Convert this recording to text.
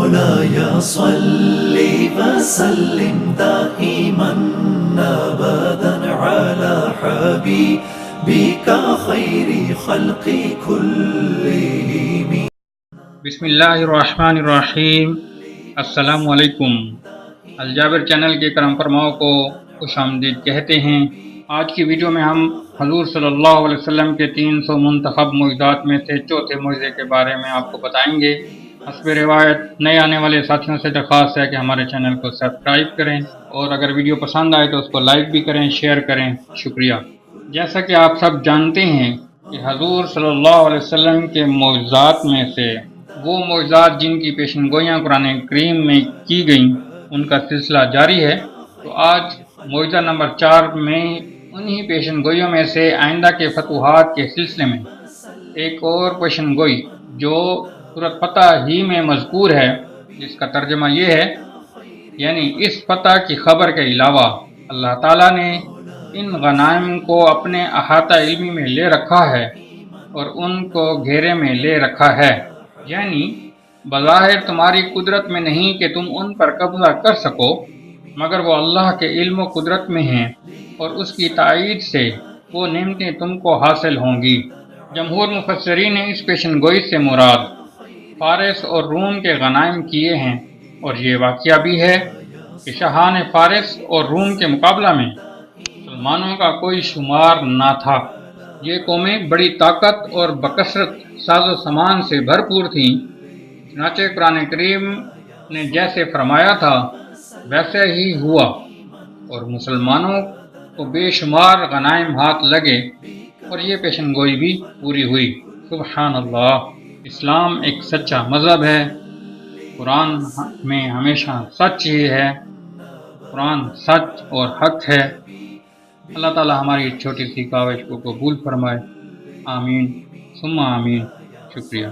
مولاي صل وسلم دائما أبدا على حبيبك خير خلق كلهم. بسم اللہ الرحمن الرحیم. السلام علیکم. الجابر چینل کے کرم فرماؤں کو خوش آمدید کہتے ہیں. آج کی ویڈیو میں ہم حضور صلی اللہ علیہ وسلم کے 300 منتخب معجزات میں سے چوتھے معجزے کے بارے میں آپ کو بتائیں گے. حسب روایت نئے آنے والے ساتھیوں سے درخواست ہے کہ ہمارے چینل کو سبسکرائب کریں اور اگر ویڈیو پسند آئے تو اس کو لائک بھی کریں، شیئر کریں. شکریہ. جیسا کہ آپ سب جانتے ہیں کہ حضور صلی اللہ علیہ وسلم کے معجزات میں سے وہ معجزات جن کی پیشن گوئیاں قرآن کریم میں کی گئیں ان کا سلسلہ جاری ہے. تو آج معجزہ نمبر 4 میں انہی پیشن گوئیوں میں سے آئندہ کے فتوحات کے سلسلے میں ایک اور پیشن گوئی جو سورۃ فتح ہی میں مذکور ہے، جس کا ترجمہ یہ ہے، یعنی اس فتح کی خبر کے علاوہ اللہ تعالیٰ نے ان غنائم کو اپنے احاطہ علمی میں لے رکھا ہے اور ان کو گھیرے میں لے رکھا ہے. یعنی بظاہر تمہاری قدرت میں نہیں کہ تم ان پر قبضہ کر سکو، مگر وہ اللہ کے علم و قدرت میں ہیں اور اس کی تائید سے وہ نعمتیں تم کو حاصل ہوں گی. جمہور مفسرین نے اس پیشن گوئی سے مراد فارس اور روم کے غنائم کیے ہیں، اور یہ واقعہ بھی ہے کہ شاہان فارس اور روم کے مقابلہ میں مسلمانوں کا کوئی شمار نہ تھا. یہ قومیں بڑی طاقت اور بکثرت ساز و سامان سے بھرپور تھیں. چنانچہ قرآن کریم نے جیسے فرمایا تھا ویسے ہی ہوا اور مسلمانوں کو بے شمار غنائم ہاتھ لگے اور یہ پیشن گوئی بھی پوری ہوئی. سبحان اللہ. اسلام ایک سچا مذہب ہے. قرآن میں ہمیشہ سچ ہی ہے. قرآن سچ اور حق ہے. اللہ تعالی ہماری چھوٹی سی کاوش کو قبول فرمائے. آمین ثم آمین. شکریہ.